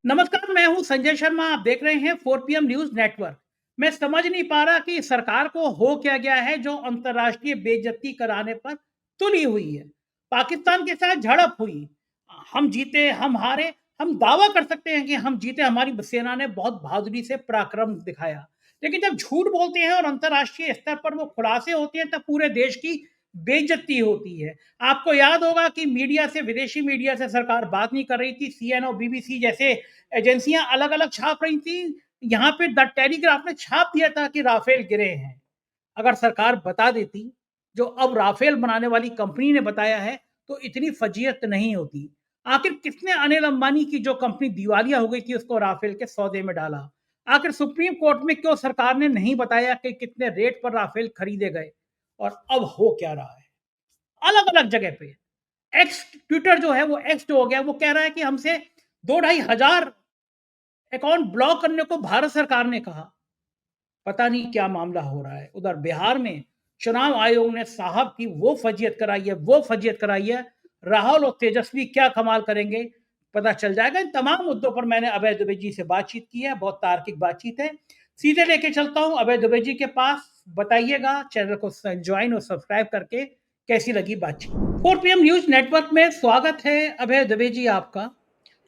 नमस्कार, मैं हूं संजय शर्मा। आप देख रहे हैं 4 PM न्यूज नेटवर्क। मैं समझ नहीं पा रहा कि सरकार को हो क्या गया है जो अंतर्राष्ट्रीय बेइज्जती कराने पर तुली हुई है। पाकिस्तान के साथ झड़प हुई, हम जीते हम हारे। हम दावा कर सकते हैं कि हम जीते, हमारी सेना ने बहुत बहादुरी से पराक्रम दिखाया। लेकिन जब झूठ बोलते हैं और अंतर्राष्ट्रीय स्तर पर वो खुलासे होते हैं तब पूरे देश की बेइज्जती होती है। आपको याद होगा कि मीडिया से, विदेशी मीडिया से सरकार बात नहीं कर रही थी। CNN और BBC जैसे एजेंसियां अलग अलग छाप रही थी। यहाँ पे द टेलीग्राफ ने छाप दिया था कि राफेल गिरे हैं। अगर सरकार बता देती जो अब राफेल बनाने वाली कंपनी ने बताया है तो इतनी फजीयत नहीं होती। आखिर किसने अनिल अंबानी की जो कंपनी दिवालिया हो गई थी उसको राफेल के सौदे में डाला? आखिर सुप्रीम कोर्ट में क्यों सरकार ने नहीं बताया कि कितने रेट पर राफेल खरीदे गए? और अब हो क्या रहा है? अलग अलग जगह पे एक्स ट्विटर जो है वो एक्स जो हो गया, वो कह रहा है कि हमसे 2-2,500 अकाउंट ब्लॉक करने को भारत सरकार ने कहा। पता नहीं क्या मामला हो रहा है। उधर बिहार में चुनाव आयोग ने साहब की वो फजीयत कराई है। राहुल और तेजस्वी क्या कमाल करेंगे, पता चल जाएगा। इन तमाम मुद्दों पर मैंने अभय दुबे जी से बातचीत की है, बहुत तार्किक बातचीत है। सीधे लेके चलता हूं अभय दुबे जी के पास। बताइएगा चैनल को ज्वाइन और सब्सक्राइब करके कैसी लगी बातचीत। 4 PM न्यूज नेटवर्क में स्वागत है अभय दुबे जी आपका।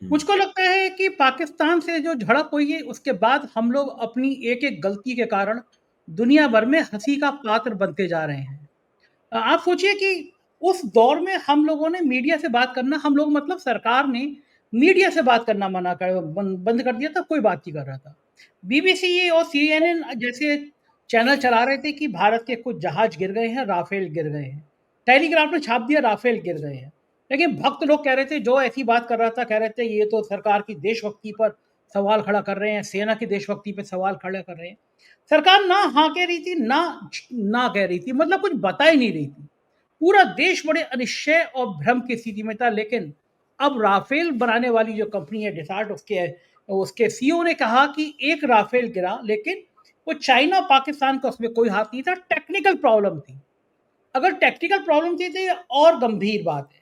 मुझको लगता है कि पाकिस्तान से जो झड़प हुई है उसके बाद हम लोग अपनी एक-एक गलती के कारण दुनिया भर में हँसी का पात्र बनते जा रहे हैं। आप सोचिए कि उस दौर में हम लोगों ने मीडिया से बात करना, हम लोग मतलब सरकार ने मीडिया से बात करना मना कर बंद कर दिया था, कोई बात नहीं कर रहा था। BBC और CNN जैसे चैनल चला रहे थे कि भारत के कुछ जहाज गिर गए हैं, राफेल गिर गए हैं। टेलीग्राफ ने छाप दिया राफेल गिर गए हैं। लेकिन भक्त लोग कह रहे थे, जो ऐसी बात कर रहा था, कह रहे थे ये तो सरकार की देशभक्ति पर सवाल खड़ा कर रहे हैं, सेना की देशभक्ति पे सवाल खड़ा कर रहे हैं। सरकार ना हाँ कह रही थी, ना कह रही थी, मतलब कुछ बता ही नहीं रही थी। पूरा देश बड़े अनिश्चय और भ्रम की स्थिति में था। लेकिन अब राफेल बनाने वाली जो कंपनी है डिसाल्ट, उसके उसके सीईओ ने कहा कि एक राफेल गिरा, लेकिन वो चाइना पाकिस्तान का उसमें कोई हाथ नहीं था, टेक्निकल प्रॉब्लम थी। अगर टेक्निकल प्रॉब्लम थी तो ये और गंभीर बात है,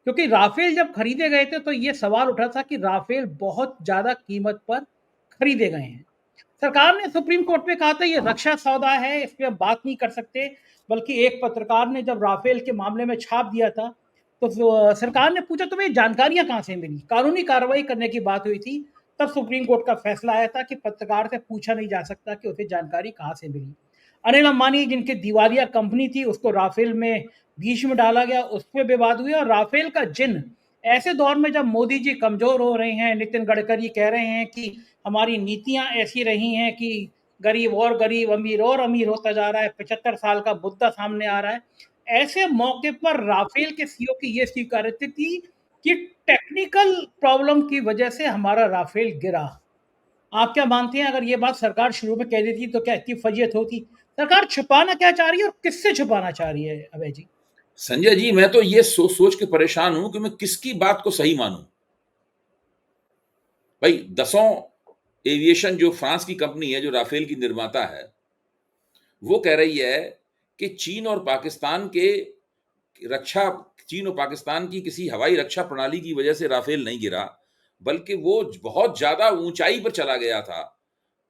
क्योंकि राफेल जब खरीदे गए थे तो ये सवाल उठा था कि राफेल बहुत ज्यादा कीमत पर खरीदे गए हैं। सरकार ने सुप्रीम कोर्ट में कहा था ये रक्षा सौदा है, इस पे हम बात नहीं कर सकते। बल्कि एक पत्रकार ने जब राफेल के मामले में छाप दिया था तो सरकार ने पूछा तुम्हें जानकारियां कहां से मिली, कानूनी कार्रवाई करने की बात हुई थी। तब सुप्रीम कोर्ट का फैसला आया था कि पत्रकार से पूछा नहीं जा सकता कि उसे जानकारी कहां से मिली। अनिल अंबानी जिनकी दिवालिया कंपनी थी उसको राफेल में बीच में डाला गया, उस पर विवाद हुए। और राफेल का जिन ऐसे दौर में जब मोदी जी कमजोर हो रहे हैं, नितिन गडकरी कह रहे हैं कि हमारी नीतियां ऐसी रही हैं कि गरीब और गरीब, अमीर और अमीर होता जा रहा है, 75 साल का मुद्दा सामने आ रहा है। ऐसे मौके पर राफेल के सीईओ की ये स्वीकारोक्ति थी कि टेक्निकल प्रॉब्लम की वजह से हमारा राफेल गिरा। आप क्या मानते हैं, अगर ये बात सरकार शुरू में कह देती तो क्या इतनी फजीयत होती? सरकार छुपाना क्या चाह रही है और किससे छुपाना चाह रही है अभय जी? संजय जी, मैं तो ये सोच के परेशान हूं कि मैं किसकी बात को सही मानूं। भाई, दसों एविएशन जो फ्रांस की कंपनी है, जो राफेल की निर्माता है, वो कह रही है कि रक्षा चीन और पाकिस्तान की किसी हवाई रक्षा प्रणाली की वजह से राफेल नहीं गिरा, बल्कि वो बहुत ज्यादा ऊंचाई पर चला गया था,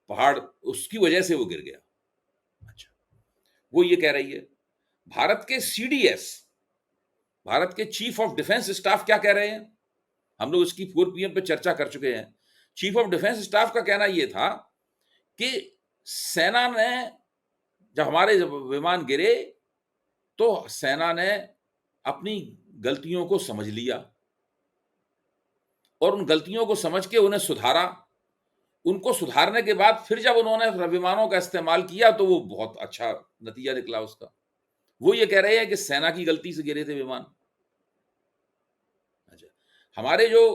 पहाड़, उसकी वजह से वो गिर गया। अच्छा, वो ये कह रही है। भारत के सीडीएस, भारत के चीफ ऑफ डिफेंस स्टाफ क्या कह रहे हैं? हम लोग इसकी 4 PM पे चर्चा कर चुके हैं। चीफ ऑफ डिफेंस स्टाफ का कहना यह था कि सेना ने, जब विमान गिरे तो सेना ने अपनी गलतियों को समझ लिया और उन गलतियों को समझ के उन्हें सुधारा। उनको सुधारने के बाद फिर जब उन्होंने विमानों का इस्तेमाल किया तो वो बहुत अच्छा नतीजा निकला उसका। वो ये कह रहे हैं कि सेना की गलती से गिरे थे विमान। अच्छा, हमारे जो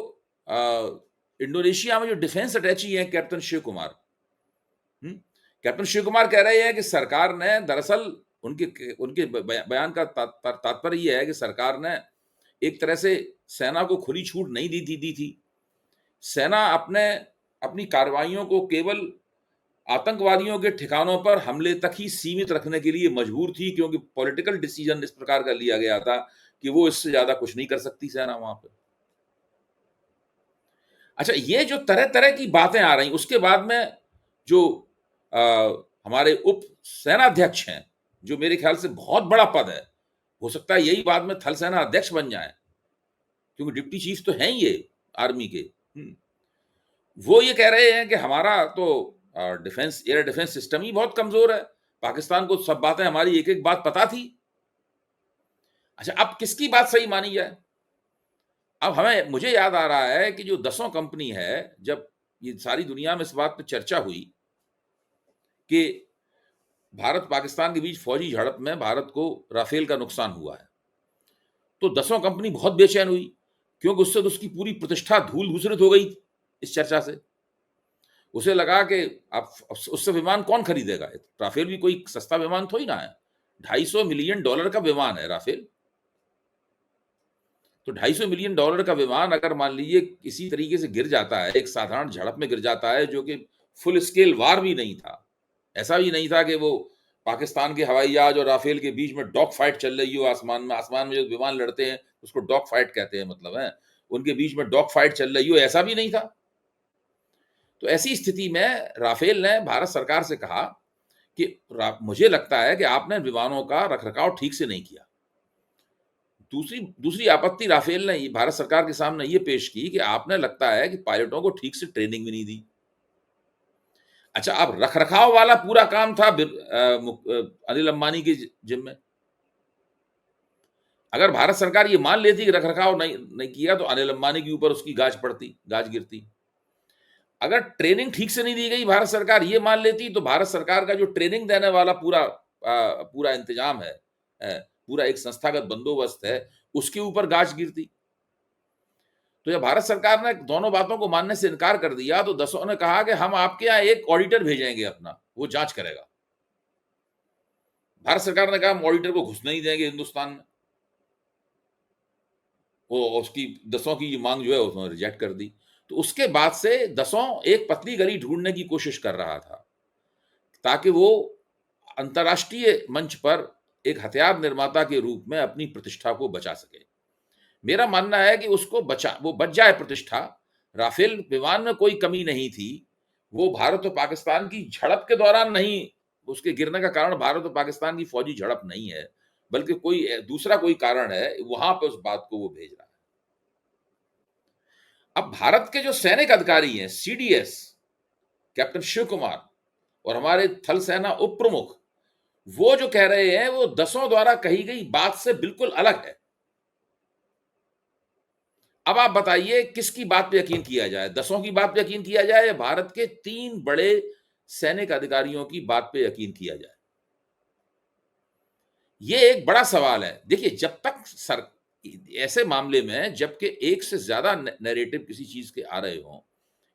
इंडोनेशिया में जो डिफेंस अटैची है कैप्टन शिव कुमार, कैप्टन शिव कुमार कह रहे हैं कि सरकार ने दरअसल, उनके उनके बयान का तात्पर्य यह है कि सरकार ने एक तरह से सेना को खुली छूट नहीं दी थी। सेना अपनी कार्रवाइयों को केवल आतंकवादियों के ठिकानों पर हमले तक ही सीमित रखने के लिए मजबूर थी, क्योंकि पॉलिटिकल डिसीजन इस प्रकार का लिया गया था कि वो इससे ज्यादा कुछ नहीं कर सकती सेना वहां पर। अच्छा, ये जो तरह-तरह की बातें आ रही, उसके बाद में जो अ, हमारे उप सेनाध्यक्ष हैं, जो मेरे ख्याल से बहुत बड़ा पद है, हो सकता है यही बाद में थल सेना अध्यक्ष बन जाएँ, क्योंकि डिप्टी चीफ तो हैं ही ये आर्मी के। हुँ। वो ये कह रहे हैं कि हमारा तो डिफेंस एयर डिफेंस सिस्टम ही बहुत कमज़ोर है। पाकिस्तान को सब बातें हमारी एक-एक बात पता थी। अच्छा, अब किसकी बात सही मानी जाए? अब मुझे याद आ रहा है कि जो दसों कंपनी है, जब ये सारी दुनिया में इस बात पे चर्चा हुई कि भारत पाकिस्तान के बीच फौजी झड़प में भारत को राफेल का नुकसान हुआ है, तो दसों कंपनी बहुत बेचैन हुई, क्योंकि उससे तो उसकी पूरी प्रतिष्ठा धूल-धूसरित हो गई इस चर्चा से। उसे लगा कि अब उससे विमान कौन खरीदेगा? राफेल भी कोई सस्ता विमान थोड़ी ना है। $250 मिलियन का विमान है राफेल। तो $250 मिलियन का विमान अगर मान लीजिए किसी तरीके से गिर जाता है, एक साधारण झड़प में गिर जाता है, जो कि फुल स्केल वार भी नहीं था। ऐसा भी नहीं था कि वो पाकिस्तान के हवाई जहाज और राफेल के बीच में डॉग फाइट चल रही हो आसमान में जो विमान लड़ते हैं, उसको डॉग फाइट कहते हैं मतलब है। उनके बीच में डॉग फाइट चल रही हो, ऐसा भी नहीं था। तो ऐसी स्थिति में राफेल ने भारत सरकार से कहा कि मुझे लगता है कि आपने विमानों का रखरखाव ठीक से नहीं किया। दूसरी दूसरी आपत्ति राफेल ने भारत सरकार के सामने ये पेश की कि आपने लगता है कि पायलटों को ठीक से ट्रेनिंग भी नहीं दी। अच्छा, अब रखरखाव वाला पूरा काम था अनिल अंबानी की जिम्मे। अगर भारत सरकार ये मान लेती कि रखरखाव नहीं किया, तो अनिल अंबानी के ऊपर उसकी गाज गिरती। अगर ट्रेनिंग ठीक से नहीं दी गई, भारत सरकार ये मान लेती, तो भारत सरकार का जो ट्रेनिंग देने वाला पूरा इंतजाम है, पूरा एक संस्थागत बंदोबस्त है, उसके ऊपर गाज गिरती। तो जब भारत सरकार ने दोनों बातों को मानने से इनकार कर दिया, तो दसों ने कहा कि हम आपके यहाँ एक ऑडिटर भेजेंगे अपना, वो जांच करेगा। भारत सरकार ने कहा हम ऑडिटर को घुसने नहीं देंगे हिंदुस्तान में। वो उसकी दसों की मांग जो है उसने रिजेक्ट कर दी। तो उसके बाद से दसों एक पतली गली ढूंढने की कोशिश कर रहा था, ताकि वो अंतर्राष्ट्रीय मंच पर एक हथियार निर्माता के रूप में अपनी प्रतिष्ठा को बचा सके। मेरा मानना है कि वो बच जाए प्रतिष्ठा। राफेल विमान में कोई कमी नहीं थी। वो भारत और पाकिस्तान की झड़प के दौरान नहीं, उसके गिरने का कारण भारत और पाकिस्तान की फौजी झड़प नहीं है, बल्कि दूसरा कोई कारण है, वहां पे उस बात को वो भेज रहा है। अब भारत के जो सैनिक अधिकारी हैं, सीडीएस कैप्टन शिव कुमार और हमारे थल सेना उप प्रमुख, वो जो कह रहे हैं वो दसों द्वारा कही गई बात से बिल्कुल अलग है। अब आप बताइए किसकी बात पे यकीन किया जाए? दसों की बात पे यकीन किया जाए या भारत के 3 बड़े सैनिक अधिकारियों की बात पे यकीन किया जाए? ये एक बड़ा सवाल है। देखिए, जब तक ऐसे मामले में जबकि एक से ज्यादा नैरेटिव किसी चीज के आ रहे हों,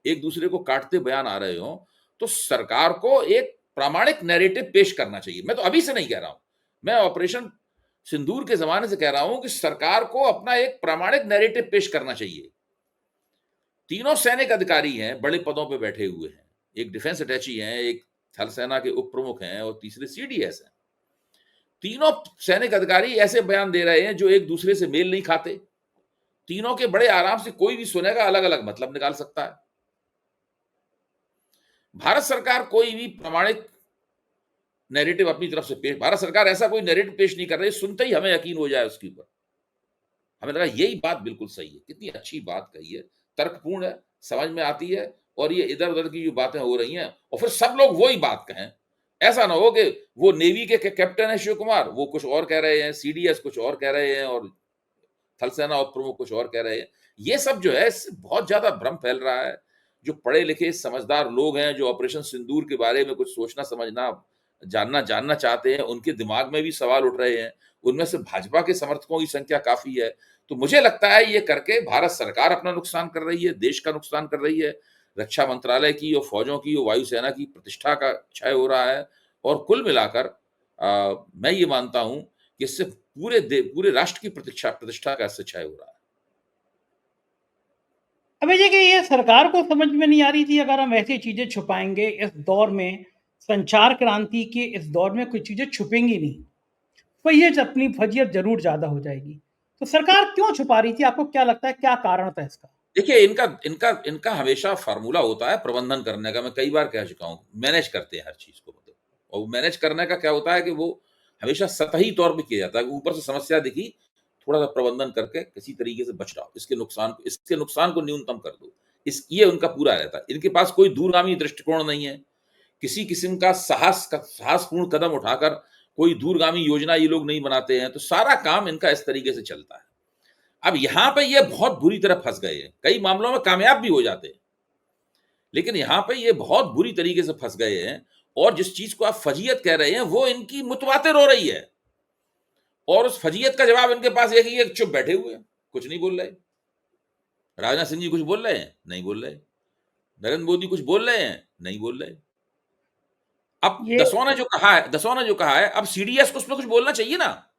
एक दूसरे को काटते बयान आ रहे हों, तो सरकार को एक प्रामाणिक नैरेटिव पेश करना चाहिए। मैं तो अभी से नहीं कह रहा हूं, मैं ऑपरेशन सिंदूर के जमाने से कह रहा हूं कि सरकार को अपना एक प्रामाणिक नैरेटिव पेश करना चाहिए। तीनों सैनिक अधिकारी हैं, बड़े पदों पे बैठे हुए हैं। एक डिफेंस अटैची हैं, एक थल सेना के उप प्रमुख हैं और तीसरे सीडीएस हैं। तीनों सैनिक अधिकारी ऐसे बयान दे रहे हैं जो एक दूसरे से मेल नहीं खाते। तीनों के बड़े आराम से कोई भी सुनेगा अलग-अलग मतलब निकाल सकता है। भारत सरकार कोई भी प्रामाणिक नैरेटिव अपनी तरफ से पेश, भारत सरकार ऐसा कोई नैरेटिव पेश नहीं कर रही, सुनते ही हमें यकीन हो जाए उसके ऊपर। हमें लगा यही बात बिल्कुल सही है। कितनी अच्छी बात कही है, तर्कपूर्ण है, समझ में आती है, और ये इधर-उधर की जो बातें हो रही हैं और फिर सब लोग वही बात कहें। ऐसा ना हो कि वो नेवी के कैप्टन है शिव कुमार, वो कुछ और कह रहे हैं, सीडीएस कुछ और कह रहे हैं और थल सेना उप प्रमुख कुछ और कह रहे हैं। ये सब जो है इससे बहुत ज्यादा भ्रम फैल रहा है। जो पढ़े लिखे समझदार लोग हैं, जो ऑपरेशन सिंदूर के बारे में कुछ सोचना समझना जानना जानना चाहते हैं, उनके दिमाग में भी सवाल उठ रहे हैं। उनमें से भाजपा के समर्थकों की संख्या काफी है। तो मुझे लगता है ये करके भारत सरकार अपना नुकसान कर रही है, देश का नुकसान कर रही है, रक्षा मंत्रालय की और फौजों की और वायुसेना की प्रतिष्ठा का क्षय हो रहा है। और कुल मिलाकर मैं ये मानता हूं कि इससे पूरे राष्ट्र की प्रतिष्ठा का इससे क्षय हो रहा है। अभी देखिए, ये सरकार को समझ में नहीं आ रही थी अगर हम ऐसी चीजें छुपाएंगे इस दौर में, संचार क्रांति के इस दौर में कुछ चीजें छुपेंगी नहीं, फैय्यज अपनी फजीयत जरूर ज्यादा हो जाएगी। तो सरकार क्यों छुपा रही थी? आपको क्या लगता है, क्या कारण था इसका? देखिए इनका इनका इनका हमेशा फार्मूला होता है प्रबंधन करने का। मैं कई बार कह चुका हूँ, मैनेज करते हैं हर चीज को, मतलब। और मैनेज करने का क्या होता है कि वो हमेशा सतही तौर पे किया जाता है। ऊपर से समस्या दिखी, थोड़ा सा प्रबंधन करके किसी तरीके से बच जाओ, इसके नुकसान को न्यूनतम कर दो। इस ये उनका पूरा रहता है। इनके पास कोई दूरगामी दृष्टिकोण नहीं है। किसी किस्म का साहसपूर्ण कदम उठाकर कोई दूरगामी योजना ये लोग नहीं बनाते हैं। तो सारा काम इनका इस तरीके से चलता है। अब यहां पे ये बहुत बुरी तरह फंस गए हैं। कई मामलों में कामयाब भी हो जाते हैं, लेकिन यहां पे ये बहुत बुरी तरीके से फंस गए हैं। और जिस चीज को आप फजीयत कह रहे हैं, वो इनकी मुतवातिर हो रही है। और उस फजीयत का जवाब इनके पास एक ही है, चुप बैठे हुए हैं, कुछ नहीं बोल रहे। राजनाथ सिंह जी कुछ बोल रहे हैं? नहीं बोल रहे। नरेंद्र मोदी कुछ बोल रहे हैं? नहीं बोल रहे। अब ये दसों ने जो कहा है, अब सीडीएस को उसमें कुछ बोलना चाहिए ना।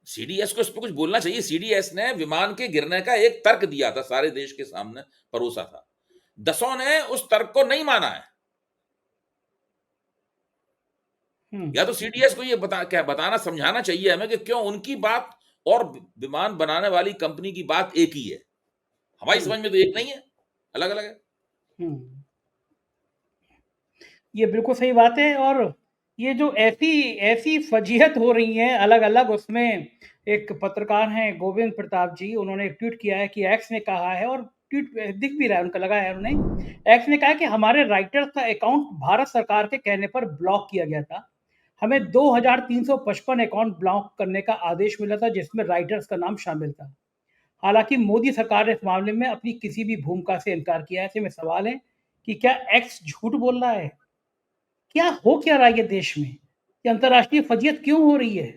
सीडीएस को इस पर कुछ बोलना चाहिए। सीडीएस ने विमान के गिरने का एक तर्क दिया था, सारे देश के सामने परोसा था। दसों ने उस तर्क को नहीं माना है। या तो सीडीएस को ये बताना समझाना चाहिए हमें कि क्यों उनकी बात और विमान बनाने वाली कंपनी की बात एक ही है। हमारी समझ में तो एक नहीं है, अलग अलग है। ये बिल्कुल सही बात है। और ये जो ऐसी ऐसी फजीहत हो रही है अलग अलग, उसमें एक पत्रकार हैं गोविंद प्रताप जी, उन्होंने एक ट्वीट किया है कि एक्स ने कहा है, और ट्वीट दिख भी रहा है, उनका लगा है उन्होंने। एक्स ने कहा कि हमारे राइटर्स का अकाउंट भारत सरकार के कहने पर ब्लॉक किया गया था। हमें 2355 अकाउंट ब्लॉक करने का आदेश मिला था, जिसमें राइटर्स का नाम शामिल था। हालांकि मोदी सरकार ने इस मामले में अपनी किसी भी भूमिका से इनकार किया है। ऐसे में सवाल है कि क्या एक्स झूठ बोल रहा है? क्या रहा है ये देश में? ये अंतर्राष्ट्रीय फजीयत क्यों हो रही है?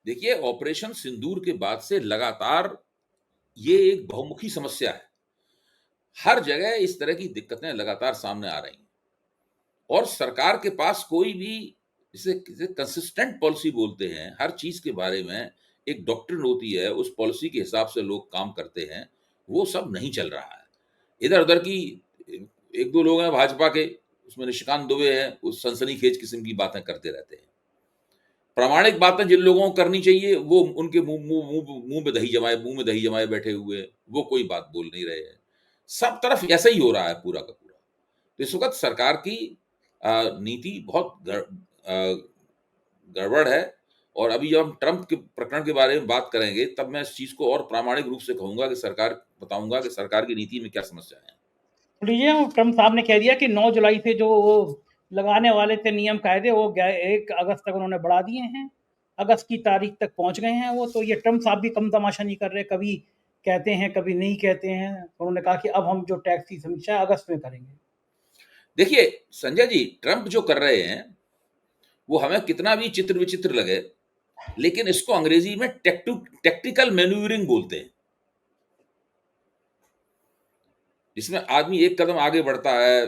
देखिए, ऑपरेशन सिंदूर के बाद से लगातार ये एक बहुमुखी समस्या है। हर जगह इस तरह की दिक्कतें लगातार सामने आ रही हैं। और सरकार के पास कोई भी जिसे कंसिस्टेंट पॉलिसी बोलते हैं, हर चीज के बारे में एक डॉक्ट्रिन होती है, उस पॉलिसी के हिसाब से लोग काम करते हैं, वो सब नहीं चल रहा है। इधर उधर की एक दो लोग हैं भाजपा के, उसमें निशिकांत दुबे हैं, उस सनसनीखेज किस्म की बातें करते रहते हैं। प्रामाणिक बातें जिन लोगों को करनी चाहिए, वो उनके मुंह में दही जमाए बैठे हुए हैं, वो कोई बात बोल नहीं रहे हैं। सब तरफ ऐसा ही हो रहा है पूरा का पूरा। तो इस वक्त सरकार की नीति बहुत गड़बड़ है। और अभी जब हम ट्रंप के प्रकरण के बारे में बात करेंगे, तब मैं इस चीज को और प्रामाणिक रूप से कहूंगा कि बताऊंगा कि सरकार की नीति में क्या समस्या है। लीजिए, ट्रम्प साहब ने कह दिया कि 9 जुलाई से जो वो लगाने वाले थे नियम कायदे, वो 1 अगस्त तक उन्होंने बढ़ा दिए हैं। अगस्त की तारीख तक पहुंच गए हैं वो। तो ये ट्रम्प साहब भी कम तमाशा नहीं कर रहे, कभी कहते हैं कभी नहीं कहते हैं। उन्होंने कहा कि अब हम जो टैक्स की समीक्षा अगस्त में करेंगे। देखिए संजय जी, ट्रंप जो कर रहे हैं वो हमें कितना भी चित्र विचित्र लगे, लेकिन इसको अंग्रेजी में टेक्टिकल मैन्यूवरिंग बोलते हैं, जिसमें आदमी एक कदम आगे बढ़ता है,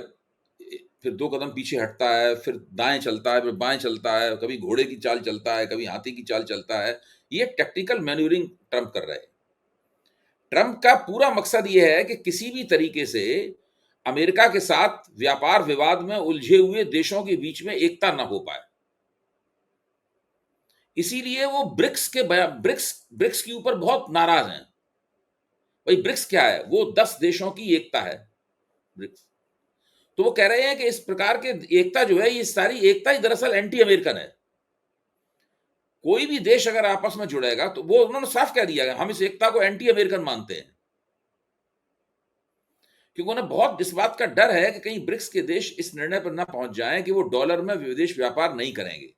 फिर 2 कदम पीछे हटता है, फिर दाएं चलता है, फिर बाएं चलता है, कभी घोड़े की चाल चलता है, कभी हाथी की चाल चलता है। ये टेक्टिकल मैन्यूवरिंग ट्रंप कर रहे हैं। ट्रंप का पूरा मकसद यह है कि किसी भी तरीके से अमेरिका के साथ व्यापार विवाद में उलझे हुए देशों के बीच में एकता न हो पाए। इसीलिए वो ब्रिक्स के ऊपर बहुत नाराज हैं। भाई ब्रिक्स क्या है? वो 10 देशों की एकता है ब्रिक्स। तो वो कह रहे हैं कि इस प्रकार के एकता जो है, ये सारी एकता ही दरअसल एंटी अमेरिकन है। कोई भी देश अगर आपस में जुड़ेगा, तो वो उन्होंने साफ कह दिया, हम इस एकता को एंटी अमेरिकन मानते हैं। क्योंकि उन्हें बहुत इस बात का डर है कि कहीं ब्रिक्स के देश इस निर्णय पर ना पहुंच जाएं कि वो डॉलर में विदेश व्यापार नहीं करेंगे।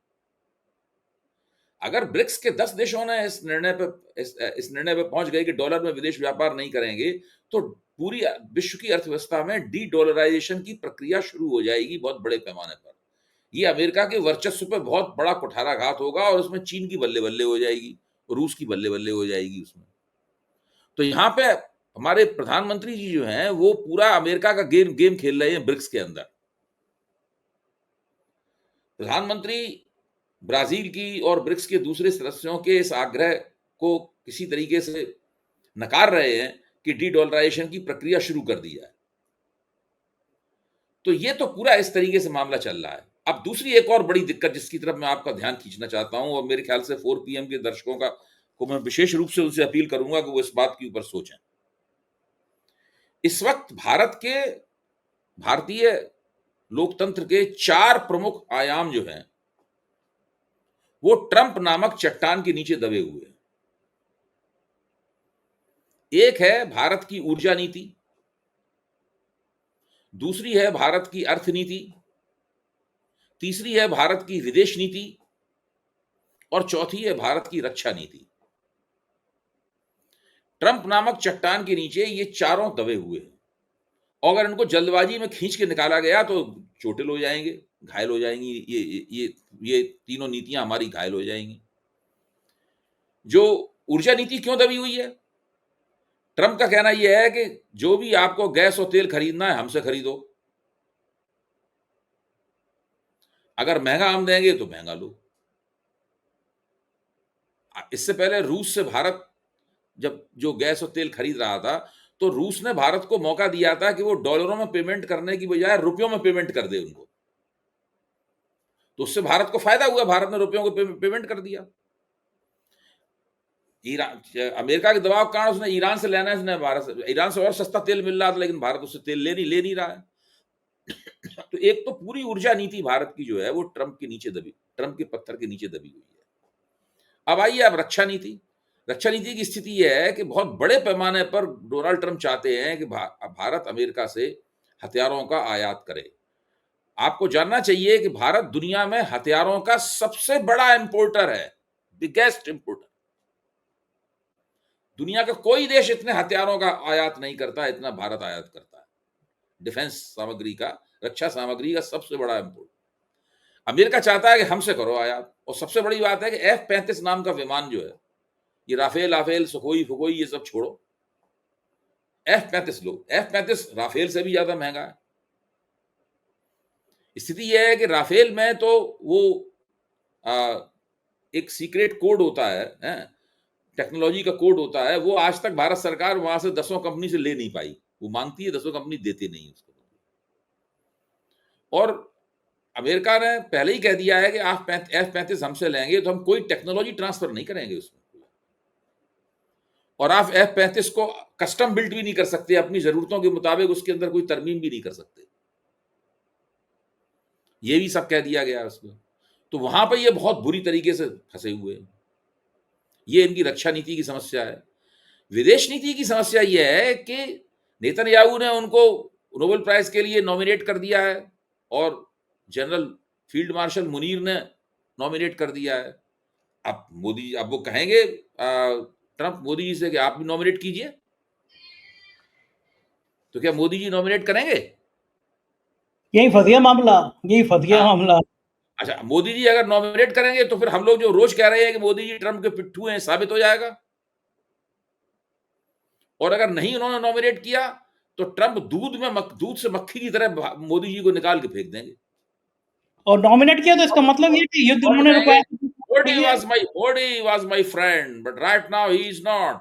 अगर ब्रिक्स के 10 देशों ने इस निर्णय पर पहुंच गए कि डॉलर में विदेश व्यापार नहीं करेंगे, तो पूरी विश्व की अर्थव्यवस्था में डी डॉलराइजेशन की प्रक्रिया शुरू हो जाएगी बहुत बड़े पैमाने पर। ये अमेरिका के वर्चस्व पर बहुत बड़ा कुठाराघात होगा, और उसमें चीन की बल्ले बल्ले हो जाएगी, रूस की बल्ले बल्ले हो जाएगी उसमें। तो यहाँ पे हमारे प्रधानमंत्री जी जो हैं, वो पूरा अमेरिका का गेम खेल रहे हैं ब्रिक्स के अंदर। प्रधानमंत्री ब्राजील की और ब्रिक्स के दूसरे सदस्यों के इस आग्रह को किसी तरीके से नकार रहे हैं कि डी डॉलराइजेशन की प्रक्रिया शुरू कर दी जाए। तो ये तो पूरा इस तरीके से मामला चल रहा है। अब दूसरी एक और बड़ी दिक्कत जिसकी तरफ मैं आपका ध्यान खींचना चाहता हूं, और मेरे ख्याल से 4 PM के दर्शकों का को मैं विशेष रूप से उनसे अपील करूंगा कि वो इस बात के ऊपर सोचें। इस वक्त भारतीय लोकतंत्र के 4 प्रमुख आयाम जो हैं वो ट्रंप नामक चट्टान के नीचे दबे हुए हैं। एक है भारत की ऊर्जा नीति, दूसरी है भारत की अर्थनीति, तीसरी है भारत की विदेश नीति और चौथी है भारत की रक्षा नीति। ट्रंप नामक चट्टान के नीचे ये चारों दबे हुए हैं और अगर इनको जल्दबाजी में खींच के निकाला गया तो चोटिल हो जाएंगे, घायल हो जाएंगी। ये तीनों नीतियां हमारी घायल हो जाएंगी। जो ऊर्जा नीति क्यों दबी हुई है? ट्रंप का कहना यह है कि जो भी आपको गैस और तेल खरीदना है हमसे खरीदो, अगर महंगा हम देंगे तो महंगा लो। इससे पहले रूस से भारत जब जो गैस और तेल खरीद रहा था तो रूस ने भारत को मौका दिया था कि वो डॉलरों में पेमेंट करने की बजाय रुपयों में पेमेंट कर दे उनको, तो उससे भारत को फायदा हुआ। भारत ने रुपयों को पेमेंट कर दिया। ईरान, अमेरिका के दबाव के कारण उसने ईरान से लेना है, उसने भारत से, ईरान से और सस्ता तेल मिल रहा था लेकिन भारत उससे तेल ले नहीं रहा है। तो एक तो पूरी ऊर्जा नीति भारत की जो है वो ट्रंप के पत्थर के नीचे दबी हुई है। अब आइए अब रक्षा नीति की स्थिति यह है कि बहुत बड़े पैमाने पर डोनाल्ड ट्रंप चाहते हैं कि भारत अमेरिका से हथियारों का आयात करे। आपको जानना चाहिए कि भारत दुनिया में हथियारों का सबसे बड़ा इंपोर्टर है, बिगेस्ट इंपोर्टर। दुनिया का कोई देश इतने हथियारों का आयात नहीं करता इतना भारत आयात करता है। डिफेंस सामग्री का, रक्षा सामग्री का सबसे बड़ा इंपोर्ट अमेरिका चाहता है कि हमसे करो आयात। और सबसे बड़ी बात है कि F-35 नाम का विमान जो है, ये राफेल सुखोई ये सब छोड़ो, F-35 लो। F-35 राफेल से भी ज्यादा महंगा है। स्थिति यह है कि राफेल में तो वो एक सीक्रेट कोड होता है, टेक्नोलॉजी का कोड होता है, वो आज तक भारत सरकार वहां से 10 कंपनी से ले नहीं पाई। वो मांगती है, 10 कंपनी देती नहीं उसको। और अमेरिका ने पहले ही कह दिया है कि आप F-35 हमसे लेंगे तो हम कोई टेक्नोलॉजी ट्रांसफर नहीं करेंगे उसमें, और आप F-35 को कस्टम बिल्ट भी नहीं कर सकते, अपनी जरूरतों के मुताबिक उसके अंदर कोई तरमीम भी नहीं कर सकते। ये भी सब कह दिया गया है उसको। तो वहां पर ये बहुत बुरी तरीके से फंसे हुए हैं। ये इनकी रक्षा नीति की समस्या है। विदेश नीति की समस्या यह है कि नेतन्याहू ने उनको नोबेल प्राइज के लिए नॉमिनेट कर दिया है और जनरल फील्ड मार्शल मुनीर ने नॉमिनेट कर दिया है। अब वो कहेंगे ट्रंप मोदी जी से कि आप भी नॉमिनेट कीजिए, तो क्या मोदी जी नॉमिनेट करेंगे? यही फंस मामला। अच्छा, मोदी जी अगर नॉमिनेट करेंगे तो फिर हम लोग जो रोज कह रहे हैं कि मोदी जी ट्रंप के पिट्ठू हैं, साबित हो जाएगा। और अगर नहीं उन्होंने नॉमिनेट किया तो ट्रंप दूध से मक्खी की तरह मोदी जी को निकाल के फेंक देंगे। और नॉमिनेट किया तो इसका मतलब ये कि युद्ध उन्होंने रुकवाया। Modi was my friend, but right now he is not.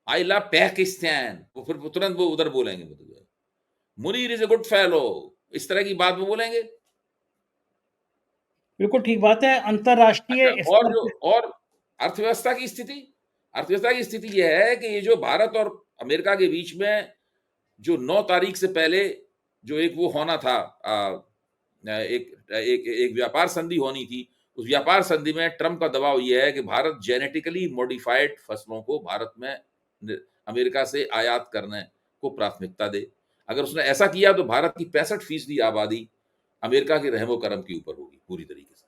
I love Pakistan. वो फिर तुरंत वो उधर बोलेंगे, Munir is a good fellow, इस तरह की बात वो बोलेंगे। बिल्कुल ठीक बात है। अंतरराष्ट्रीय और अर्थव्यवस्था की स्थिति यह है कि ये जो भारत और अमेरिका के बीच में जो 9 तारीख से पहले जो एक वो होना था, एक व्यापार संधि होनी थी, उस व्यापार संधि में ट्रंप का दबाव यह है कि भारत जेनेटिकली मॉडिफाइड फसलों को भारत में अमेरिका से आयात करने को प्राथमिकता दे। अगर उसने ऐसा किया तो भारत की 65% आबादी अमेरिका के रहमो करम के ऊपर होगी पूरी तरीके से।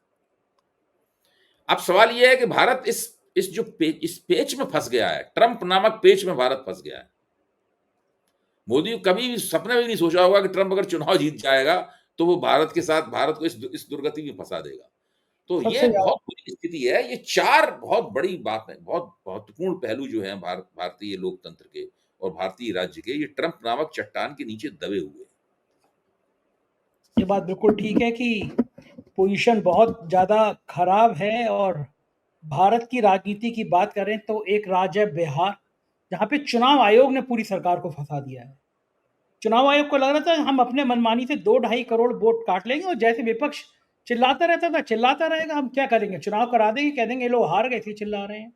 अब सवाल यह है कि भारत इस पेच में फंस गया है, ट्रंप नामक पेच में भारत फंस गया है। मोदी कभी भी सपने में भी नहीं सोचा होगा कि ट्रंप अगर चुनाव जीत जाएगा तो वो भारत को इस दुर्गति में फंसा देगा। तो ये बहुत बुरी स्थिति है। ये 4 बहुत बड़ी बात है, बहुत महत्वपूर्ण पहलू जो है भारतीय लोकतंत्र के और भारतीय राज्य के, ये ट्रंप नामक चट्टान के नीचे दबे हुए हैं। ये बात बिल्कुल ठीक है कि पोजीशन बहुत ज़्यादा खराब है। और भारत की राजनीति की बात करें तो एक राज्य है बिहार, जहाँ पे चुनाव आयोग ने पूरी सरकार को फंसा दिया है। चुनाव आयोग को लग रहा था हम अपने मनमानी से 2-2.5 करोड़ वोट काट लेंगे और जैसे विपक्ष चिल्लाता रहता था, चिल्लाता रहेगा, हम क्या करेंगे? चुनाव करा देंगे, कह देंगे ये लोग हार गए इसलिए चिल्ला रहे हैं।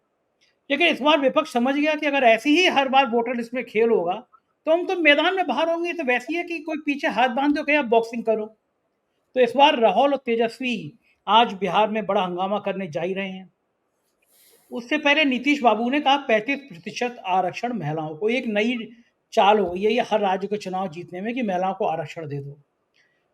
लेकिन इस बार विपक्ष समझ गया कि अगर ऐसे ही हर बार वोटर लिस्ट में खेल होगा, तो हम तो मैदान में बाहर होंगे, तो वैसे ही है कि कोई पीछे हाथ बाँध दो, कहे आप बॉक्सिंग करो। तो इस बार राहुल और तेजस्वी आज बिहार में बड़ा हंगामा करने जा ही रहे हैं। उससे पहले नीतीश बाबू ने कहा 35% आरक्षण महिलाओं को, एक नई चाल हो गई है ये हर राज्य के चुनाव जीतने में कि महिलाओं को आरक्षण दे दो।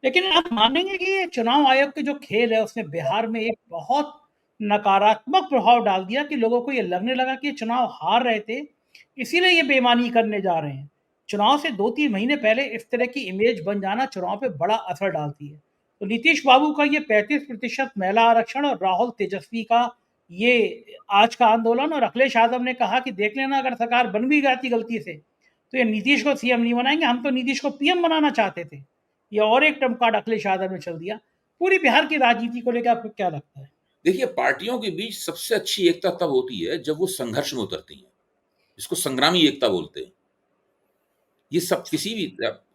लेकिन आप मानेंगे कि ये चुनाव आयोग के जो खेल है उसने बिहार में एक बहुत नकारात्मक प्रभाव डाल दिया कि लोगों को ये लगने लगा कि ये चुनाव हार रहे थे, इसीलिए ये बेईमानी करने जा रहे हैं। चुनाव से 2-3 महीने पहले इस तरह की इमेज बन जाना चुनाव पे बड़ा असर डालती है। तो नीतीश बाबू का ये 35% महिला आरक्षण और राहुल तेजस्वी का ये आज का आंदोलन, और अखिलेश यादव ने कहा कि देख लेना अगर सरकार बन भी जाती गलती से, तो ये नीतीश को सीएम नहीं बनाएंगे, हम तो नीतीश को पीएम बनाना चाहते थे। ये और एक ट्रम्प कार्ड अखिलेश यादव ने चल दिया। पूरी बिहार की राजनीति को लेकर आपको क्या लगता है? देखिए, पार्टियों के बीच सबसे अच्छी एकता तब होती है जब वो संघर्ष में उतरती हैं, इसको संग्रामी एकता बोलते हैं। ये सब किसी भी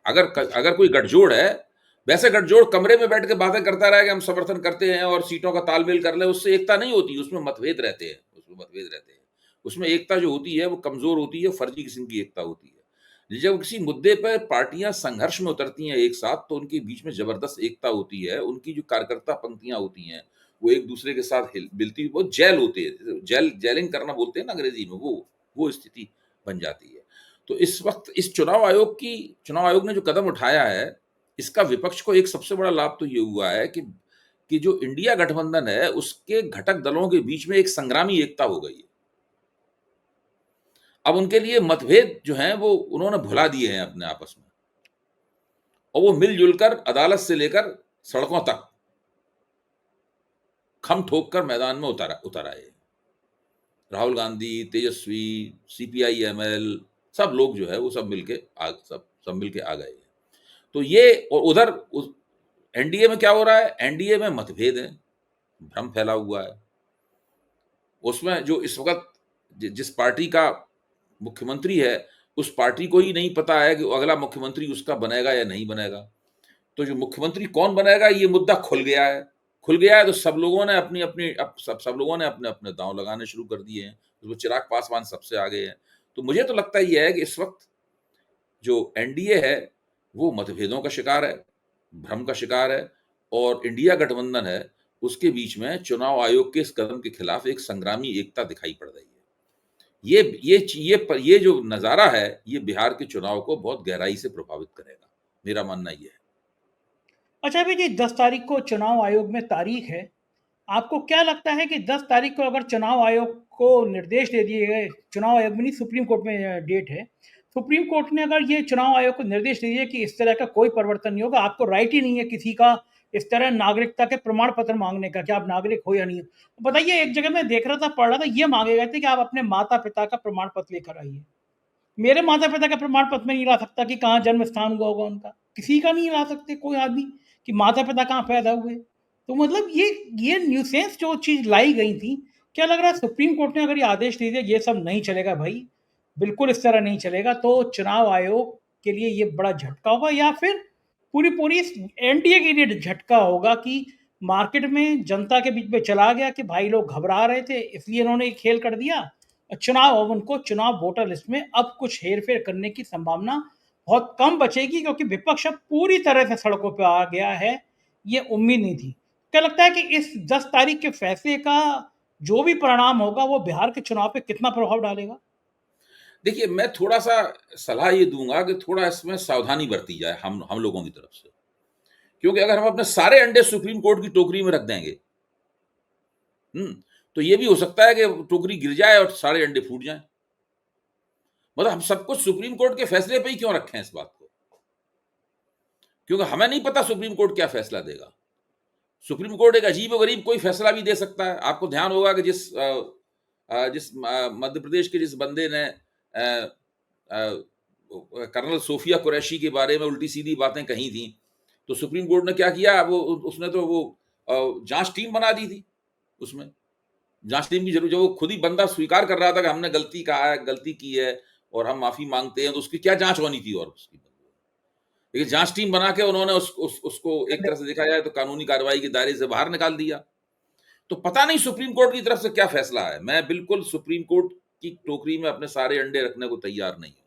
अगर कोई गठजोड़ है, वैसे गठजोड़ कमरे में बैठ के बातें करता रहे कि हम समर्थन करते हैं और सीटों का तालमेल कर लें, उससे एकता नहीं होती, उसमें मतभेद रहते हैं, उसमें एकता जो होती है वो कमजोर होती है, फर्जी किस्म की एकता होती है। जब किसी मुद्दे पर पार्टियां संघर्ष में उतरती हैं एक साथ, तो उनके बीच में जबरदस्त एकता होती है, उनकी जो कार्यकर्ता पंक्तियां होती हैं वो एक दूसरे के साथ मिलती, वो जेल होती है, जेलिंग करना बोलते हैं ना अंग्रेजी में, वो स्थिति बन जाती है। तो इस वक्त इस चुनाव आयोग ने जो कदम उठाया है, इसका विपक्ष को एक सबसे बड़ा लाभ तो ये हुआ है कि जो इंडिया गठबंधन है उसके घटक दलों के बीच में एक संग्रामी एकता हो गई है। अब उनके लिए मतभेद जो हैं वो उन्होंने भुला दिए हैं अपने आपस में, और वो मिलजुल कर अदालत से लेकर सड़कों तक खम ठोक कर मैदान में उतर आए। राहुल गांधी, तेजस्वी, सीपीआई एमएल, सब लोग जो है वो सब मिलके आ गए। तो ये, और उधर एनडीए में क्या हो रहा है? एनडीए में मतभेद है, भ्रम फैला हुआ है। उसमें जो इस वक्त जिस पार्टी का मुख्यमंत्री है, उस पार्टी को ही नहीं पता है कि अगला मुख्यमंत्री उसका बनेगा या नहीं बनेगा। तो जो मुख्यमंत्री कौन बनेगा, ये मुद्दा खुल गया है, तो सब लोगों ने सब लोगों ने अपने अपने दांव लगाने शुरू कर दिए हैं। उसमें चिराग पासवान सबसे आगे हैं। तो मुझे तो लगता ही है कि इस वक्त जो एनडीए है वो मतभेदों का शिकार है, भ्रम का शिकार है, और इंडिया गठबंधन है उसके बीच में चुनाव आयोग के इस कदम के खिलाफ एक संग्रामी एकता दिखाई पड़ रही है। ये जो नजारा है ये बिहार के चुनाव को बहुत गहराई से प्रभावित करेगा, मेरा मानना ये है। अच्छा अभी जी 10 तारीख को चुनाव आयोग में तारीख है। आपको क्या लगता है कि 10 तारीख को अगर चुनाव आयोग को निर्देश दे दिए गए, चुनाव आयोग में नहीं सुप्रीम कोर्ट में डेट है, सुप्रीम कोर्ट ने अगर ये चुनाव आयोग को निर्देश दे दिए कि इस तरह का कोई परिवर्तन नहीं होगा, आपको राइट ही नहीं है किसी का इस तरह नागरिकता के प्रमाण पत्र मांगने का कि आप नागरिक हो या नहीं हो। तो बताइए, एक जगह मैं देख रहा था, पढ़ रहा था, ये मांगे गए थे कि आप अपने माता पिता का प्रमाण पत्र लेकर आइए। मेरे माता-पिता का प्रमाण पत्र मैं नहीं ला सकता कि कहाँ जन्म स्थान हुआ होगा उनका। किसी का नहीं ला सकते कोई आदमी कि माता-पिता कहाँ पैदा हुए। तो मतलब ये न्यूसेंस जो चीज़ लाई गई थी, क्या लग रहा है सुप्रीम कोर्ट ने अगर ये आदेश दे दिया ये सब नहीं चलेगा भई, बिल्कुल इस तरह नहीं चलेगा, तो चुनाव आयोग के लिए ये बड़ा झटका होगा, या फिर पूरी-पूरी इस एनडीए के लिए झटका होगा कि मार्केट में जनता के बीच में चला गया कि भाई लोग घबरा रहे थे इसलिए इन्होंने ये खेल कर दिया। चुनाव अब उनको चुनाव वोटर लिस्ट में अब कुछ हेर-फेर करने की संभावना बहुत कम बचेगी, क्योंकि विपक्ष अब पूरी तरह से सड़कों पे आ गया है, ये उम्मीद नहीं थी। क्या लगता है कि इस 10 तारीख के फैसले का जो भी परिणाम होगा वो बिहार के चुनाव पे कितना प्रभाव डालेगा? देखिए, मैं थोड़ा सा सलाह ये दूंगा कि थोड़ा इसमें सावधानी बरती जाए हम लोगों की तरफ से, क्योंकि अगर हम अपने सारे अंडे सुप्रीम कोर्ट की टोकरी में रख देंगे, तो ये भी हो सकता है कि टोकरी गिर जाए और सारे अंडे फूट जाएं। मतलब हम सब कुछ सुप्रीम कोर्ट के फैसले पे ही क्यों रखें इस बात को? क्योंकि हमें नहीं पता सुप्रीम कोर्ट क्या फैसला देगा। सुप्रीम कोर्ट एक अजीब-ओ-गरीब कोई फैसला भी दे सकता है। आपको ध्यान होगा कि जिस मध्य प्रदेश के जिस बंदे ने कर्नल सोफिया कुरैशी के बारे में उल्टी-सीधी बातें कही थी, तो सुप्रीम कोर्ट ने क्या किया, उसने तो जांच टीम बना दी थी उसमें। जांच टीम की जरूरत, जब वो खुद ही बंदा स्वीकार कर रहा था कि हमने गलती की है और हम माफी मांगते हैं, तो उसकी क्या जांच होनी थी और उसकी। एक जांच टीम बना के उन्होंने उसको एक तरह से देखा जाए तो कानूनी कार्रवाई के दायरे से बाहर निकाल दिया। तो पता नहीं सुप्रीम कोर्ट की तरफ से क्या फैसला है। मैं बिल्कुल सुप्रीम कोर्ट की टोकरी में अपने सारे अंडे रखने को तैयार नहीं हूं।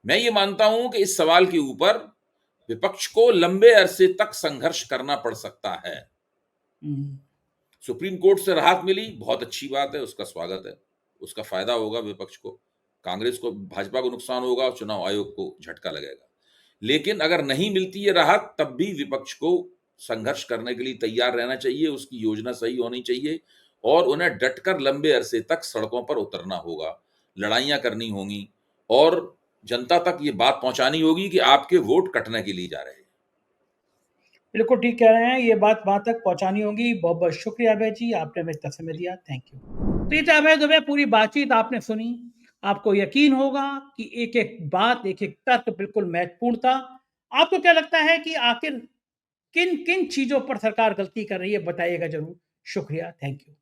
मैं ये मानता हूं कि इस सवाल के ऊपर विपक्ष को लंबे अरसे तक संघर्ष करना पड़ सकता है। सुप्रीम कोर्ट से राहत मिली, बहुत अच्छी बात है, उसका स्वागत है, उसका फायदा होगा विपक्ष को, कांग्रेस को, भाजपा को नुकसान होगा और चुनाव आयोग को झटका लगेगा। लेकिन अगर नहीं मिलती है राहत, तब भी विपक्ष को संघर्ष करने के लिए तैयार रहना चाहिए, उसकी योजना सही होनी चाहिए और उन्हें डटकर लंबे अरसे तक सड़कों पर उतरना होगा, लड़ाइयां करनी होंगी और जनता तक ये बात पहुंचानी होगी कि आपके वोट कटने के लिए जा रहे हैं। बिल्कुल ठीक कह रहे हैं, ये बात वहाँ तक पहुँचानी होगी। बहुत-बहुत शुक्रिया अभय जी, आपने हमें इतना समय दिया, थैंक यू। तो ये था अभय दुबे, पूरी बातचीत आपने सुनी। आपको यकीन होगा कि एक-एक बात, एक-एक तर्क बिल्कुल महत्वपूर्ण था। आपको क्या लगता है कि आखिर किन-किन चीज़ों पर सरकार गलती कर रही है? बताइएगा ज़रूर। शुक्रिया, थैंक यू।